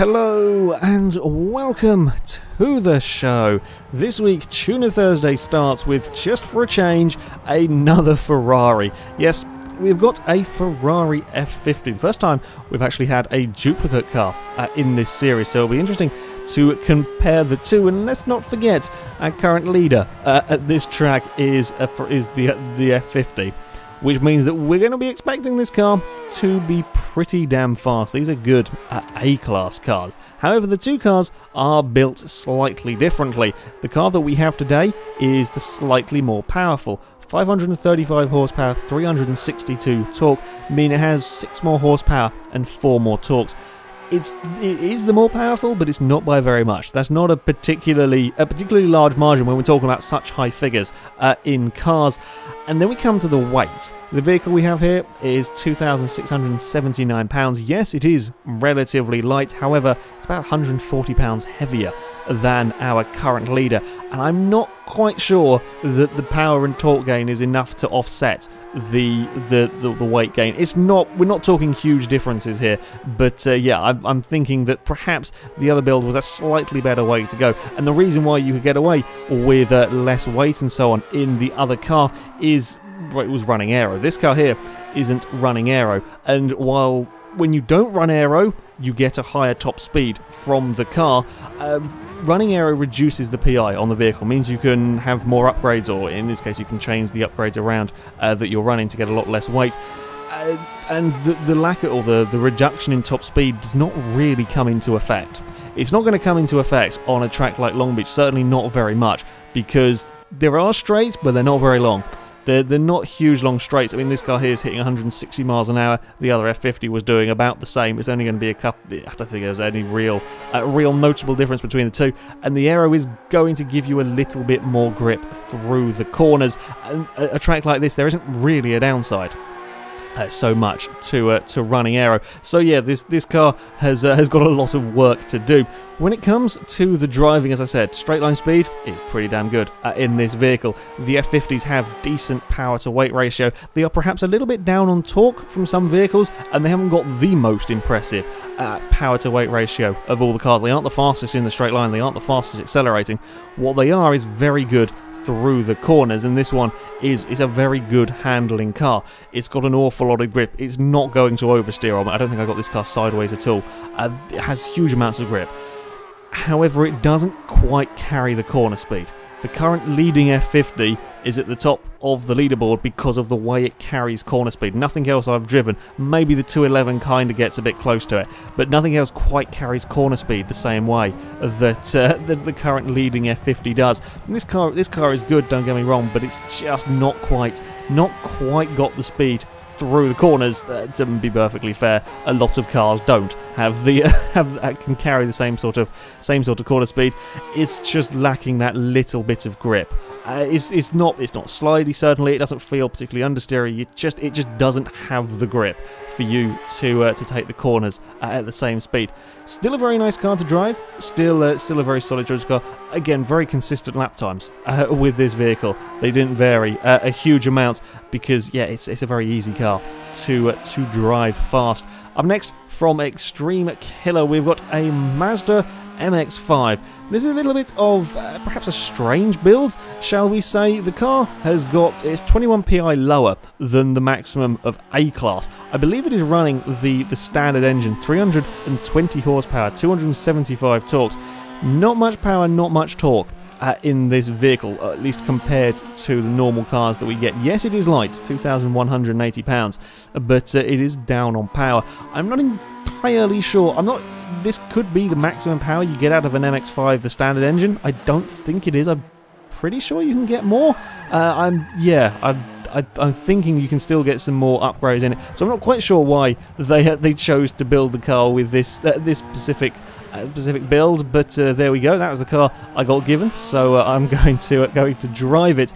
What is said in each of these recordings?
Hello and welcome to the show. This week, Tuner Thursday starts with, just for a change, another Ferrari. Yes, we've got a Ferrari F50. The first time we've actually had a duplicate car in this series, so it'll be interesting to compare the two. And let's not forget, our current leader at this track is the F50. Which means that we're going to be expecting this car to be pretty damn fast. These are good A-class cars. However, the two cars are built slightly differently. The car that we have today is the slightly more powerful. 535 horsepower, 362 torque, meaning it has 6 more horsepower and 4 more torques. It is the more powerful, but it's not by very much. That's not a particularly large margin when we're talking about such high figures in cars. And then we come to the weight. The vehicle we have here is 2,679 pounds. Yes, it is relatively light. However, it's about 140 pounds heavier than our current leader. And I'm not quite sure that the power and torque gain is enough to offset the weight gain. We're not talking huge differences here, but yeah, I'm thinking that perhaps the other build was a slightly better way to go. And the reason why you could get away with less weight and so on in the other car is it was running aero. This car here isn't running aero, and while when you don't run aero, you get a higher top speed from the car. Running aero reduces the PI on the vehicle, means you can have more upgrades, or in this case you can change the upgrades around that you're running to get a lot less weight. And the lack of, or the reduction in top speed does not really come into effect. It's not going to come into effect on a track like Long Beach, certainly not very much, because there are straights, but they're not very long. They're not huge long straights. I mean, this car here is hitting 160 miles an hour. The other F50 was doing about the same. It's only going to be a couple. I don't think there's any real noticeable difference between the two. And the aero is going to give you a little bit more grip through the corners. And a track like this, there isn't really a downside so much to running aero. So yeah, this car has got a lot of work to do. When it comes to the driving, as I said, straight line speed is pretty damn good in this vehicle. The F50s have decent power to weight ratio. They are perhaps a little bit down on torque from some vehicles, and they haven't got the most impressive power to weight ratio of all the cars. They aren't the fastest in the straight line, they aren't the fastest accelerating. What they are is very good through the corners, and this one is a very good handling car. It's got an awful lot of grip. It's not going to oversteer on it. I don't think I got this car sideways at all. It has huge amounts of grip. However, it doesn't quite carry the corner speed. The current leading F50 is at the top of the leaderboard because of the way it carries corner speed. Nothing else I've driven. Maybe the 211 kind of gets a bit close to it, but nothing else quite carries corner speed the same way that the current leading F50 does. And this car is good, don't get me wrong, but it's just not quite got the speed through the corners. To be perfectly fair, a lot of cars don't have can carry the same sort of corner speed. It's just lacking that little bit of grip. It's not slidey, certainly. It doesn't feel particularly understeery. It just doesn't have the grip for you to take the corners at the same speed. Still a very nice car to drive. Still a very solid driver's car. Again, very consistent lap times with this vehicle. They didn't vary a huge amount because yeah, it's a very easy car to drive fast. Up next, from Extreme Killer, we've got a Mazda MX-5. This is a little bit of perhaps a strange build, shall we say. The car it's 21 PI lower than the maximum of A-Class. I believe it is running the standard engine, 320 horsepower, 275 torques. Not much power, not much torque in this vehicle, at least compared to the normal cars that we get. Yes, it is light, 2,180 pounds, but it is down on power. I'm not entirely sure. This could be the maximum power you get out of an MX-5, the standard engine. I don't think it is. I'm pretty sure you can get more. I'm thinking you can still get some more upgrades in it. So I'm not quite sure why they chose to build the car with this specific build, but there we go. That was the car I got given, so I'm going to drive it.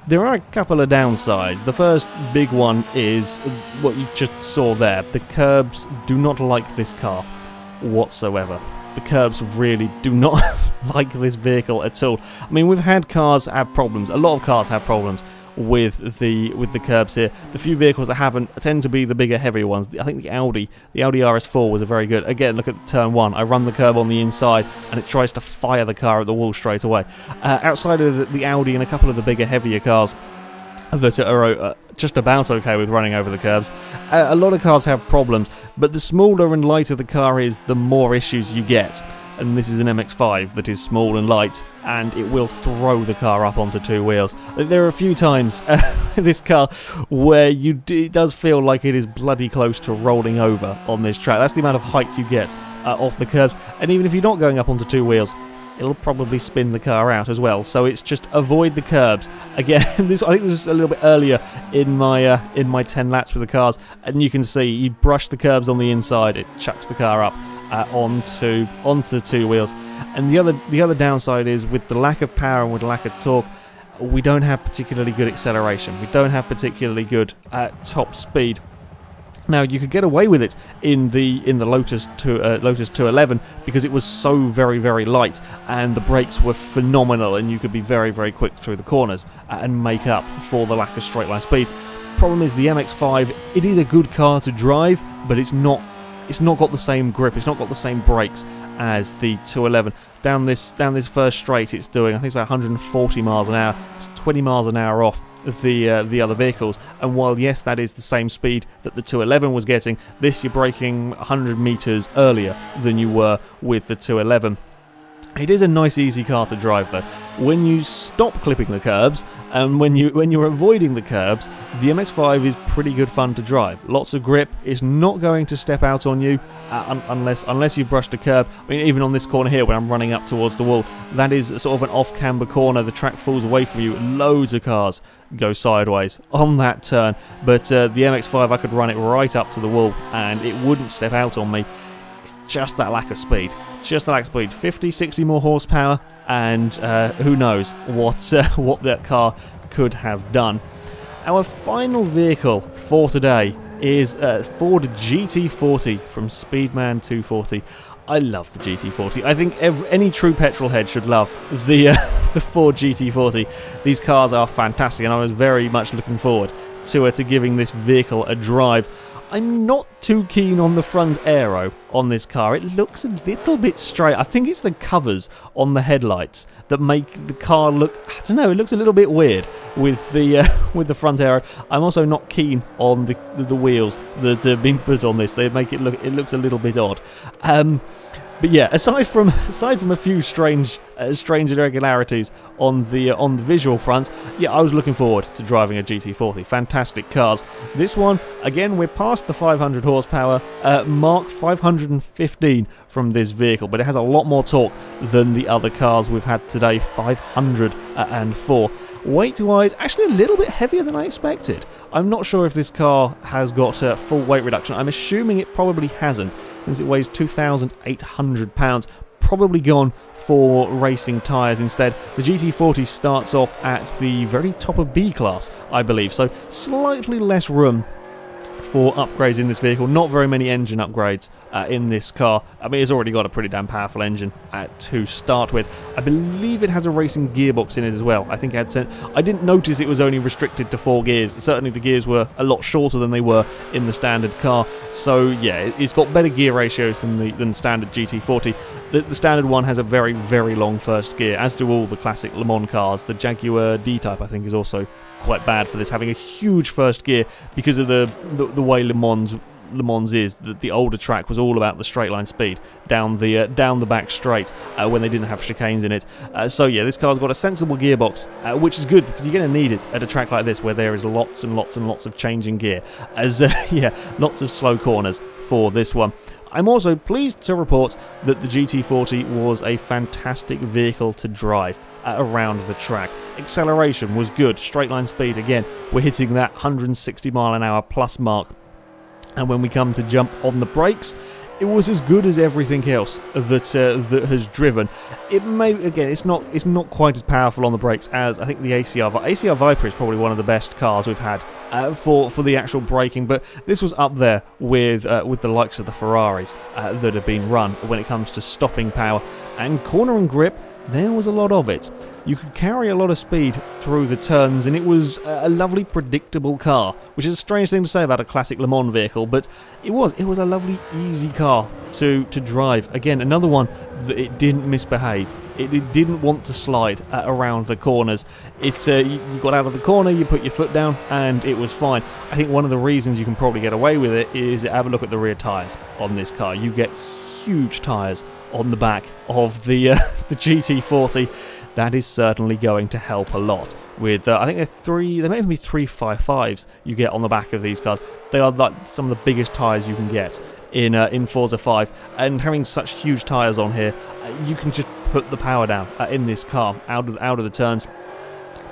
There are a couple of downsides. The first big one is what you just saw there. The curbs do not like this car whatsoever. The curbs really do not like this vehicle at all. I mean, we've had cars have problems. A lot of cars have problems with the curbs here. The few vehicles that haven't tend to be the bigger, heavier ones. I think the Audi RS4 was a very good. Again, look at turn 1. I run the curb on the inside, and it tries to fire the car at the wall straight away. Outside of the Audi and a couple of the bigger, heavier cars that are just about okay with running over the curbs, a lot of cars have problems, but the smaller and lighter the car is, the more issues you get. And this is an MX-5 that is small and light, and it will throw the car up onto two wheels. There are a few times this car where it does feel like it is bloody close to rolling over on this track. That's the amount of height you get off the curbs, and even if you're not going up onto two wheels, it'll probably spin the car out as well. So it's just avoid the curbs. Again, I think this was a little bit earlier in my 10 laps with the cars, and you can see you brush the curbs on the inside, it chucks the car up onto two wheels. And the other downside is, with the lack of power and with the lack of torque, we don't have particularly good acceleration. We don't have particularly good top speed. Now, you could get away with it in the Lotus 211 because it was so very, very light, and the brakes were phenomenal, and you could be very, very quick through the corners and make up for the lack of straight line speed. Problem is, the MX-5, it is a good car to drive, but it's not got the same grip, it's not got the same brakes as the 211. Down this first straight, it's doing, I think it's about 140 miles an hour. It's 20 miles an hour off the other vehicles, and while yes, that is the same speed that the 211 was getting, this you're braking 100 meters earlier than you were with the 211. It is a nice, easy car to drive, though. When you stop clipping the curbs, and when you're avoiding the curbs, the MX-5 is pretty good fun to drive. Lots of grip. It's not going to step out on you unless you've brushed a curb. I mean, even on this corner here, when I'm running up towards the wall, that is sort of an off-camber corner. The track falls away from you. Loads of cars go sideways on that turn, but the MX-5, I could run it right up to the wall, and it wouldn't step out on me. Just that lack of speed. Just that lack of speed. 50, 60 more horsepower, and who knows what that car could have done. Our final vehicle for today is Ford GT40 from Speedman 240. I love the GT40. I think any true petrol head should love the Ford GT40. These cars are fantastic, and I was very much looking forward to giving this vehicle a drive. I'm not too keen on the front aero on this car. It looks a little bit straight. I think it's the covers on the headlights that make the car look, I don't know, it looks a little bit weird with the front aero. I'm also not keen on the wheels that have been put on this. They make it looks a little bit odd. But yeah, aside from a few strange irregularities on the visual front, yeah, I was looking forward to driving a GT40. Fantastic cars. This one, again, we're past the 500 horsepower mark, 515 from this vehicle, but it has a lot more torque than the other cars we've had today, 504. Weight-wise, actually a little bit heavier than I expected. I'm not sure if this car has got full weight reduction. I'm assuming it probably hasn't, since it weighs 2,800 pounds. Probably gone for racing tyres instead. The GT40 starts off at the very top of B class, I believe, so slightly less room for upgrades in this vehicle. Not very many engine upgrades in this car. I mean, it's already got a pretty damn powerful engine to start with. I believe it has a racing gearbox in it as well. I think it had I didn't notice it was only restricted to 4 gears. Certainly the gears were a lot shorter than they were in the standard car. So yeah, it's got better gear ratios than the standard GT40. The standard one has a very, very long first gear, as do all the classic Le Mans cars. The Jaguar D-Type, I think, is also quite bad for this, having a huge first gear because of the way Le Mans is. The older track was all about the straight line speed down the back straight when they didn't have chicanes in it. So yeah, this car's got a sensible gearbox, which is good because you're going to need it at a track like this where there is lots and lots and lots of changing gear. As yeah, lots of slow corners for this one. I'm also pleased to report that the GT40 was a fantastic vehicle to drive around the track. Acceleration was good, straight line speed, again, we're hitting that 160 mile an hour plus mark. And when we come to jump on the brakes, it was as good as everything else that has driven. It may, again, it's not quite as powerful on the brakes as I think the ACR Viper is probably one of the best cars we've had for the actual braking, but this was up there with the likes of the Ferraris that have been run when it comes to stopping power and corner and grip. there was a lot of it. You could carry a lot of speed through the turns, and it was a lovely, predictable car, which is a strange thing to say about a classic Le Mans vehicle, but it was a lovely, easy car to drive. Again, another one that it didn't misbehave. It didn't want to slide around the corners. You got out of the corner, you put your foot down, and it was fine. I think one of the reasons you can probably get away with it is have a look at the rear tyres on this car. You get huge tyres on the back of the the GT40. That is certainly going to help a lot. With I think there may even be 355s you get on the back of these cars. They are like some of the biggest tyres you can get in Forza 5, and having such huge tyres on here, you can just put the power down in this car out of the turns.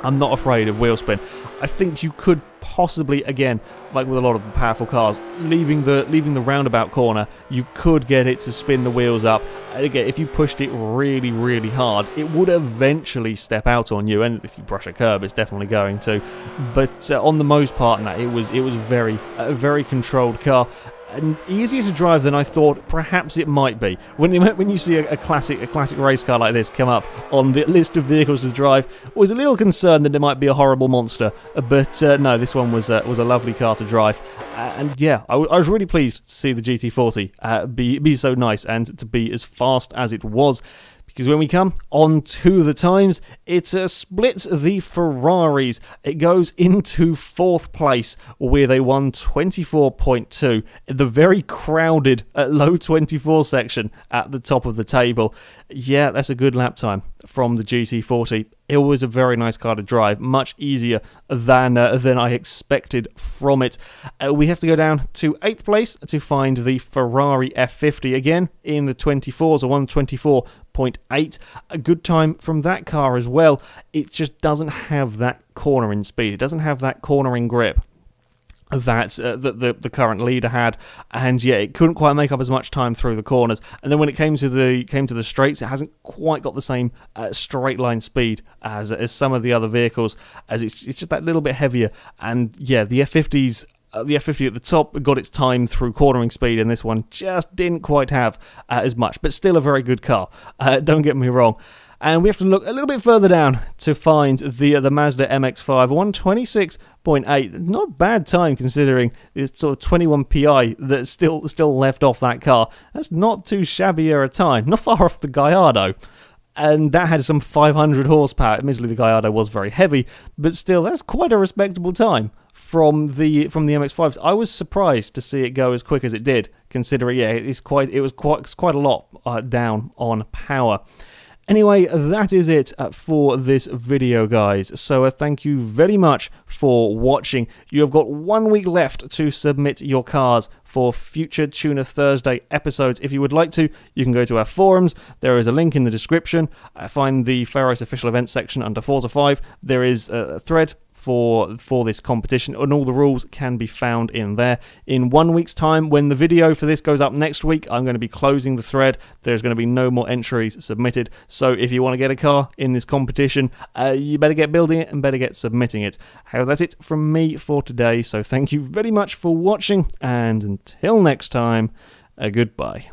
I'm not afraid of wheel spin. I think you could possibly, again, like with a lot of powerful cars, leaving the roundabout corner, you could get it to spin the wheels up. And again, if you pushed it really, really hard, it would eventually step out on you, and if you brush a curb, it's definitely going to. But on the most part, it was a very controlled car. And easier to drive than I thought perhaps it might be. When you see a classic race car like this come up on the list of vehicles to drive, I was a little concerned that it might be a horrible monster. But no, this one was a lovely car to drive. And yeah, I was really pleased to see the GT40 be so nice and to be as fast as it was. Because when we come on to the times, it splits the Ferraris. It goes into 4th place with a 1:24.2 in the very crowded low 24 section at the top of the table. Yeah, that's a good lap time from the GT40. It was a very nice car to drive, much easier than I expected from it. We have to go down to 8th place to find the Ferrari F50 again in the 24s, or 1:24.8. A good time from that car as well. It just doesn't have that cornering speed. It doesn't have that cornering grip that the current leader had, and yeah, it couldn't quite make up as much time through the corners. And then when it came to the straights, it hasn't quite got the same straight line speed as some of the other vehicles, as it's just that little bit heavier. And yeah, the F50s. The F50 at the top got its time through cornering speed, and this one just didn't quite have as much, but still a very good car. Don't get me wrong. And we have to look a little bit further down to find the Mazda MX-5, 126.8. Not a bad time considering it's sort of 21 PI that's still left off that car. That's not too shabby a time. Not far off the Gallardo. And that had some 500 horsepower. Admittedly, the Gallardo was very heavy, but still, that's quite a respectable time from the MX-5s. I was surprised to see it go as quick as it did, considering it was quite a lot down on power. Anyway, that is it for this video, guys. So thank you very much for watching. You have got 1 week left to submit your cars for future Tuner Thursday episodes. If you would like to, you can go to our forums. There is a link in the description. Find the FailRace official events section under Forza 5. There is a thread for this competition, and all the rules can be found in there. In 1 week's time, when the video for this goes up next week, I'm going to be closing the thread. There's going to be no more entries submitted, so if you want to get a car in this competition, you better get building it and better get submitting it. However, that's it from me for today, so thank you very much for watching, and until next time, goodbye.